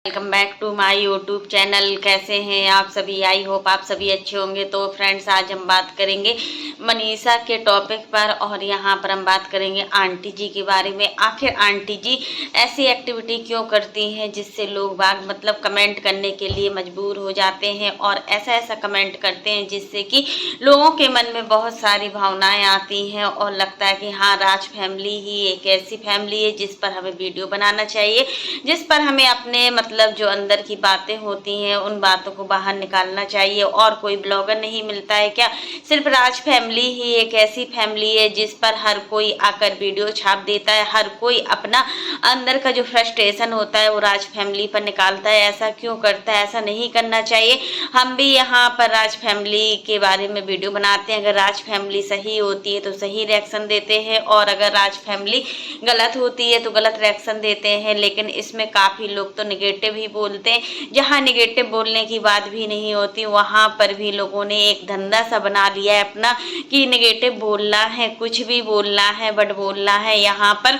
Welcome back to my YouTube channel. कैसे हैं आप सभी? आई होप आप सभी अच्छे होंगे। तो फ्रेंड्स, आज हम बात करेंगे मनीषा के टॉपिक पर और यहाँ पर हम बात करेंगे आंटी जी के बारे में। आखिर आंटी जी ऐसी एक्टिविटी क्यों करती हैं जिससे लोग बाग मतलब कमेंट करने के लिए मजबूर हो जाते हैं और ऐसा ऐसा कमेंट करते हैं जिससे कि लोगों के मन में बहुत सारी भावनाएं आती हैं और लगता है कि हाँ, राज फैमिली ही एक ऐसी फैमिली है जिस पर हमें वीडियो बनाना चाहिए, जिस पर हमें अपने मतलब जो अंदर की बातें होती हैं उन बातों को बाहर निकालना चाहिए। और कोई ब्लॉगर नहीं मिलता है क्या? सिर्फ राज फैमिली ही एक ऐसी फैमिली है जिस पर हर कोई आकर वीडियो छाप देता है। हर कोई अपना अंदर का जो फ्रस्ट्रेशन होता है वो राज फैमिली पर निकालता है। ऐसा क्यों करता है? ऐसा नहीं करना चाहिए। हम भी यहाँ पर राज फैमिली के बारे में वीडियो बनाते हैं। अगर राज फैमिली सही होती है तो सही रिएक्शन देते हैं और अगर राज फैमिली गलत होती है तो गलत रिएक्शन देते हैं। लेकिन इसमें काफ़ी लोग तो निगेटिव ही बोलते हैं। जहाँ निगेटिव बोलने की बात भी नहीं होती वहाँ पर भी लोगों ने एक धंधा सा बना लिया है अपना कि निगेटिव बोलना है, कुछ भी बोलना है, बट बोलना है। यहाँ पर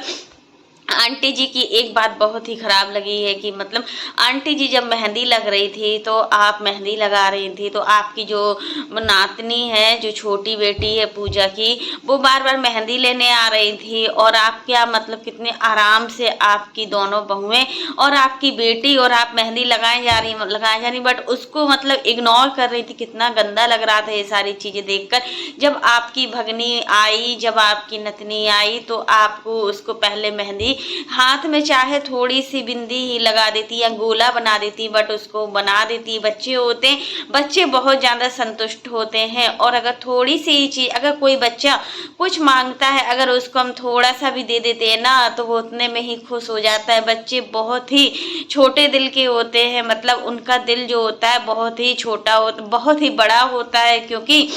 आंटी जी की एक बात बहुत ही ख़राब लगी है कि मतलब आंटी जी जब मेहंदी लग रही थी तो आप मेहंदी लगा रही थी तो आपकी जो नातनी है, जो छोटी बेटी है पूजा की, वो बार बार मेहंदी लेने आ रही थी और आप क्या मतलब कितने आराम से आपकी दोनों बहुएं और आपकी बेटी और आप मेहंदी लगाए जा रही, बट उसको मतलब इग्नोर कर रही थी। कितना गंदा लग रहा था ये सारी चीज़ें देखकर। जब आपकी भगनी आई, जब आपकी नतनी आई तो आपको उसको पहले मेहंदी हाथ में चाहे थोड़ी सी बिंदी ही लगा देती या गोला बना देती, बट उसको बना देती। बच्चे होते हैं, बच्चे बहुत ज़्यादा संतुष्ट होते हैं और अगर थोड़ी सी चीज़, अगर कोई बच्चा कुछ मांगता है, अगर उसको हम थोड़ा सा भी दे देते हैं ना तो वो उतने में ही खुश हो जाता है। बच्चे बहुत ही छोटे दिल के होते हैं, मतलब उनका दिल जो होता है बहुत ही छोटा होता, बहुत ही बड़ा होता है, क्योंकि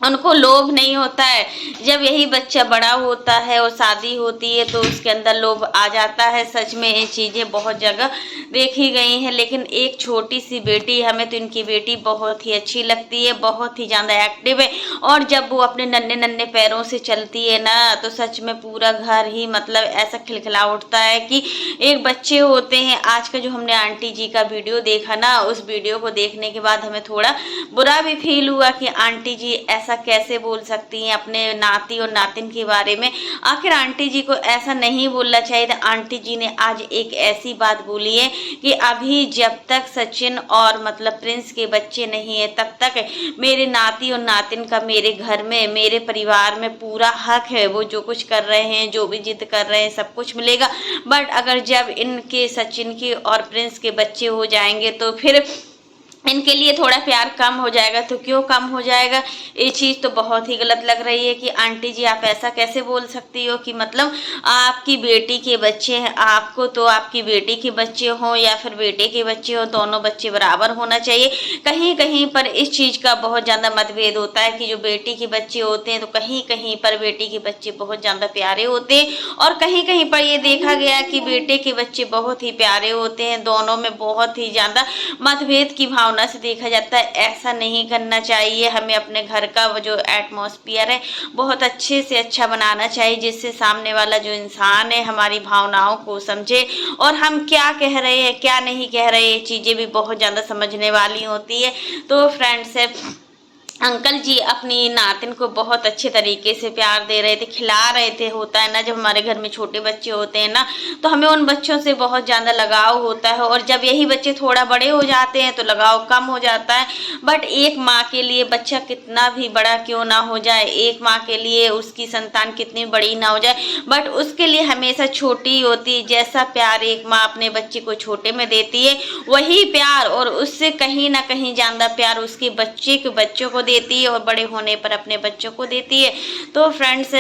उनको लोभ नहीं होता है। जब यही बच्चा बड़ा होता है और शादी होती है तो उसके अंदर लोभ आ जाता है। सच में ये चीज़ें बहुत जगह देखी गई हैं। लेकिन एक छोटी सी बेटी, हमें तो इनकी बेटी बहुत ही अच्छी लगती है, बहुत ही ज़्यादा एक्टिव है और जब वो अपने नन्हे नन्हे पैरों से चलती है ना तो सच में पूरा घर ही मतलब ऐसा खिलखिला उठता है कि एक बच्चे होते हैं। आज का जो हमने आंटी जी का वीडियो देखा ना, उस वीडियो को देखने के बाद हमें थोड़ा बुरा भी फील हुआ कि आंटी जी ऐसा कैसे बोल सकती हैं अपने नाती और नातिन के बारे में। आखिर आंटी जी को ऐसा नहीं बोलना चाहिए था। आंटी जी ने आज एक ऐसी बात बोली है कि अभी जब तक सचिन और मतलब प्रिंस के बच्चे नहीं है तब तक मेरे नाती और नातिन का मेरे घर में, मेरे परिवार में पूरा हक है। वो जो कुछ कर रहे हैं, जो भी जिद कर रहे हैं, सब कुछ मिलेगा। बट अगर जब इनके सचिन के और प्रिंस के बच्चे हो जाएंगे तो फिर इनके लिए थोड़ा प्यार कम हो जाएगा। तो क्यों कम हो जाएगा? ये चीज़ तो बहुत ही गलत लग रही है कि आंटी जी आप ऐसा कैसे बोल सकती हो कि मतलब आपकी बेटी के बच्चे हैं, आपको तो आपकी बेटी के बच्चे हों या फिर बेटे के बच्चे हों, दोनों बच्चे बराबर होना चाहिए। कहीं कहीं पर इस चीज़ का बहुत ज़्यादा मतभेद होता है कि जो बेटी के बच्चे होते हैं तो कहीं कहीं पर बेटी के बच्चे बहुत ज़्यादा प्यारे होते हैं और कहीं कहीं पर ये देखा गया कि बेटे के बच्चे बहुत ही प्यारे होते हैं। दोनों में बहुत ही ज़्यादा मतभेद की भावना से देखा जाता है। ऐसा नहीं करना चाहिए। हमें अपने घर का वो जो एटमॉस्फेयर है बहुत अच्छे से अच्छा बनाना चाहिए जिससे सामने वाला जो इंसान है हमारी भावनाओं को समझे और हम क्या कह रहे हैं क्या नहीं कह रहे, ये चीज़ें भी बहुत ज़्यादा समझने वाली होती है। तो फ्रेंड्स, अंकल जी अपनी नातिन को बहुत अच्छे तरीके से प्यार दे रहे थे, खिला रहे थे। होता है ना, जब हमारे घर में छोटे बच्चे होते हैं ना तो हमें उन बच्चों से बहुत ज़्यादा लगाव होता है और जब यही बच्चे थोड़ा बड़े हो जाते हैं तो लगाव कम हो जाता है। बट एक माँ के लिए बच्चा कितना भी बड़ा क्यों ना हो जाए, एक माँ के लिए उसकी संतान कितनी बड़ी ना हो जाए, बट उसके लिए हमेशा छोटी होती है। जैसा प्यार एक माँ अपने बच्चे को छोटे में देती है वही प्यार और उससे कहीं ना कहीं ज़्यादा प्यार उसके बच्चे के बच्चों को देती है और बड़े होने पर अपने बच्चों को देती है। तो फ्रेंड्स,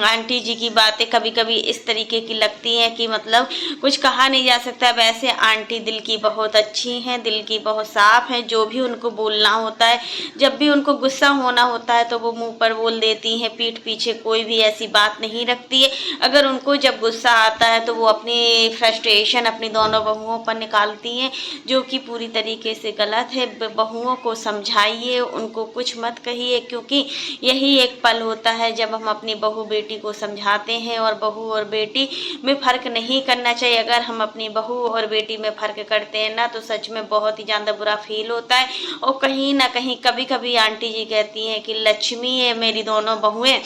आंटी जी की बातें कभी कभी इस तरीके की लगती हैं कि मतलब कुछ कहा नहीं जा सकता। वैसे आंटी दिल की बहुत अच्छी हैं, दिल की बहुत साफ हैं। जो भी उनको बोलना होता है, जब भी उनको गुस्सा होना होता है तो वो मुंह पर बोल देती हैं, पीठ पीछे कोई भी ऐसी बात नहीं रखती है। अगर उनको जब गुस्सा आता है तो वो अपनी फ्रस्ट्रेशन अपनी दोनों बहुओं पर निकालती हैं, जो कि पूरी तरीके से गलत है। बहुओं को समझाइए, उनको कुछ कुछ मत कहिए, क्योंकि यही एक पल होता है जब हम अपनी बहू बेटी को समझाते हैं। और बहू और बेटी में फ़र्क नहीं करना चाहिए। अगर हम अपनी बहू और बेटी में फ़र्क करते हैं ना, तो सच में बहुत ही ज़्यादा बुरा फील होता है। और कहीं ना कहीं कभी कभी आंटी जी कहती हैं कि लक्ष्मी है मेरी दोनों बहुएं,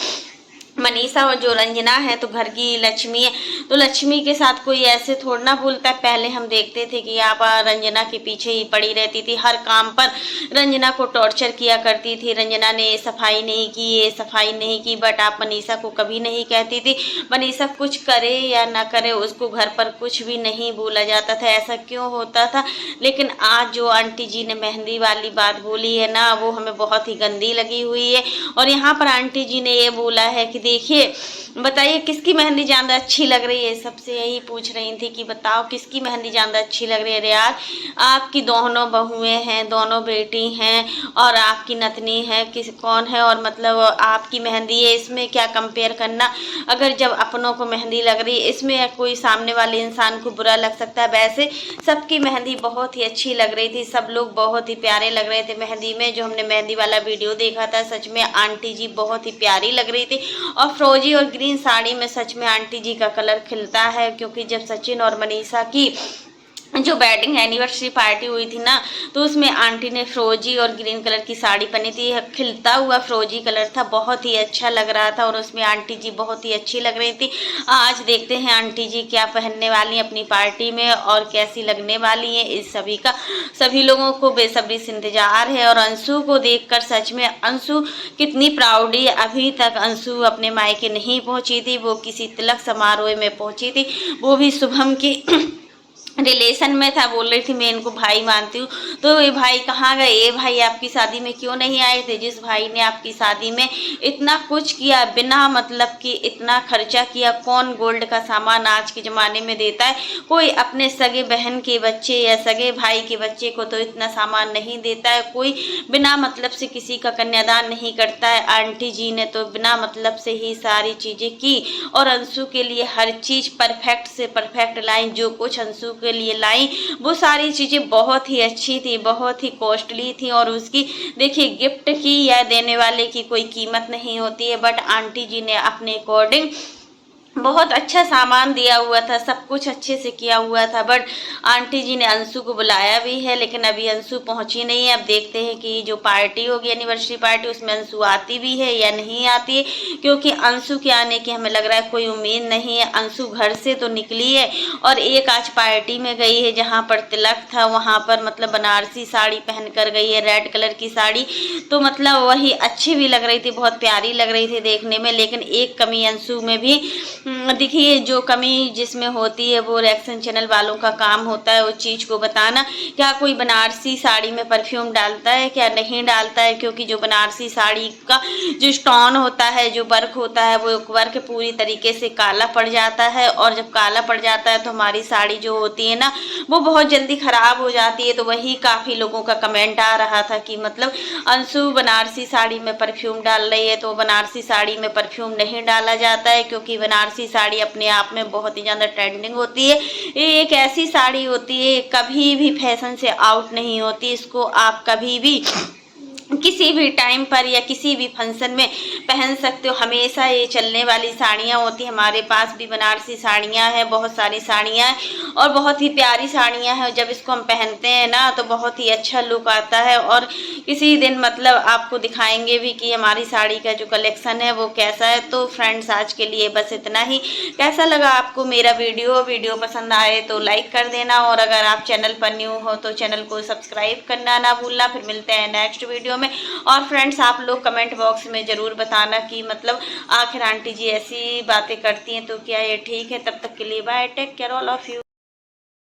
मनीषा और जो रंजना है तो घर की लक्ष्मी है। तो लक्ष्मी के साथ कोई ऐसे थोड़ा ना बोलता है। पहले हम देखते थे कि आप रंजना के पीछे ही पड़ी रहती थी, हर काम पर रंजना को टॉर्चर किया करती थी। रंजना ने ये सफाई नहीं की, ये सफाई नहीं की, बट आप मनीषा को कभी नहीं कहती थी। मनीषा कुछ करे या ना करे, उसको घर पर कुछ भी नहीं बोला जाता था। ऐसा क्यों होता था? लेकिन आज जो आंटी जी ने मेहंदी वाली बात बोली है ना, वो हमें बहुत ही गंदी लगी हुई है। और यहाँ पर आंटी जी ने ये बोला है कि देखिए, बताइए किसकी मेहंदी ज़्यादा अच्छी लग रही है। सबसे यही पूछ रही थी कि बताओ किसकी मेहंदी ज़्यादा अच्छी लग रही है। यार, आपकी दोनों बहुएं हैं, दोनों बेटी हैं, और आपकी नतनी है, किस कौन है, और मतलब आपकी मेहंदी है, इसमें क्या कंपेयर करना। अगर जब अपनों को मेहंदी लग रही है, इसमें कोई सामने वाले इंसान को बुरा लग सकता है। वैसे सबकी मेहंदी बहुत ही अच्छी लग रही थी, सब लोग बहुत ही प्यारे लग रहे थे मेहंदी में। जो हमने मेहंदी वाला वीडियो देखा था, सच में आंटी जी बहुत ही प्यारी लग रही थी। और फ्रोजी और ग्रीन साड़ी में सच में आंटी जी का कलर खिलता है, क्योंकि जब सचिन और मनीषा की जो वेडिंग एनिवर्सरी पार्टी हुई थी ना, तो उसमें आंटी ने फ्रोजी और ग्रीन कलर की साड़ी पहनी थी। खिलता हुआ फ्रोजी कलर था, बहुत ही अच्छा लग रहा था, और उसमें आंटी जी बहुत ही अच्छी लग रही थी। आज देखते हैं आंटी जी क्या पहनने वाली हैं अपनी पार्टी में, और कैसी लगने वाली हैं। इस सभी लोगों को बेसब्री से इंतजार है। और अंशु को देखकर सच में अंशु कितनी प्राउडी, अभी तक अंशु अपने मायके नहीं पहुंची थी, वो किसी तिलक समारोह में पहुंची थी, वो भी शुभम की रिलेशन में था। बोल रही थी मैं इनको भाई मानती हूँ। तो ये भाई कहाँ गए? ये भाई आपकी शादी में क्यों नहीं आए थे? जिस भाई ने आपकी शादी में इतना कुछ किया, बिना मतलब कि इतना खर्चा किया। कौन गोल्ड का सामान आज के ज़माने में देता है? कोई अपने सगे बहन के बच्चे या सगे भाई के बच्चे को तो इतना सामान नहीं देता है। कोई बिना मतलब से किसी का कन्यादान नहीं करता है। आंटी जी ने तो बिना मतलब से ही सारी चीज़ें की, और अंशु के लिए हर चीज़ परफेक्ट से परफेक्ट लाई। जो कुछ अंशु के लिए लाई, वो सारी चीज़ें बहुत ही अच्छी थी, बहुत ही कॉस्टली थी। और उसकी देखिए, गिफ्ट की या देने वाले की कोई कीमत नहीं होती है, बट आंटी जी ने अपने अकॉर्डिंग बहुत अच्छा सामान दिया हुआ था, सब कुछ अच्छे से किया हुआ था। बट आंटी जी ने अंशु को बुलाया भी है, लेकिन अभी अंशु पहुंची नहीं है। अब देखते हैं कि जो पार्टी होगी एनिवर्सरी पार्टी, उसमें अंशु आती भी है या नहीं आती है, क्योंकि अंशु के आने की हमें लग रहा है कोई उम्मीद नहीं है। अंशु घर से तो निकली है, और एक आज पार्टी में गई है जहाँ पर तिलक था, वहाँ पर मतलब बनारसी साड़ी पहन कर गई है, रेड कलर की साड़ी। तो मतलब वही अच्छी भी लग रही थी, बहुत प्यारी लग रही थी देखने में। लेकिन एक कमी अंशु में भी देखिए, जो कमी जिसमें होती है वो रिएक्शन चैनल वालों का काम होता है उस चीज़ को बताना। क्या कोई बनारसी साड़ी में परफ्यूम डालता है? क्या नहीं डालता है? क्योंकि जो बनारसी साड़ी का जो स्टोन होता है, जो वर्क होता है, वो वर्क पूरी तरीके से काला पड़ जाता है, और जब काला पड़ जाता है तो हमारी साड़ी जो होती है ना, वो बहुत जल्दी ख़राब हो जाती है। तो वही काफ़ी लोगों का कमेंट आ रहा था कि मतलब अंशु बनारसी साड़ी में परफ्यूम डाल रही है। तो बनारसी साड़ी में परफ्यूम नहीं डाला जाता है, क्योंकि बनारसी साड़ी अपने आप में बहुत ही ज़्यादा ट्रेंडिंग होती है। ये एक ऐसी साड़ी होती है, कभी भी फैशन से आउट नहीं होती। इसको आप कभी भी किसी भी टाइम पर या किसी भी फंक्शन में पहन सकते हो। हमेशा ये चलने वाली साड़ियाँ होती हैं। हमारे पास भी बनारसी साड़ियाँ हैं, बहुत सारी साड़ियाँ हैं, और बहुत ही प्यारी साड़ियाँ हैं। जब इसको हम पहनते हैं ना, तो बहुत ही अच्छा लुक आता है। और किसी दिन मतलब आपको दिखाएंगे भी कि हमारी साड़ी का जो कलेक्शन है वो कैसा है। तो फ्रेंड्स, आज के लिए बस इतना ही। कैसा लगा आपको मेरा वीडियो पसंद आए तो लाइक कर देना, और अगर आप चैनल पर न्यू हो तो चैनल को सब्सक्राइब करना ना भूलना। फिर मिलते हैं नेक्स्ट वीडियो में। और फ्रेंड्स, आप लोग कमेंट बॉक्स में ज़रूर बताना कि मतलब आखिर आंटी जी ऐसी बातें करती हैं तो क्या ये ठीक है। तब तक के लिए bye, take care all of you.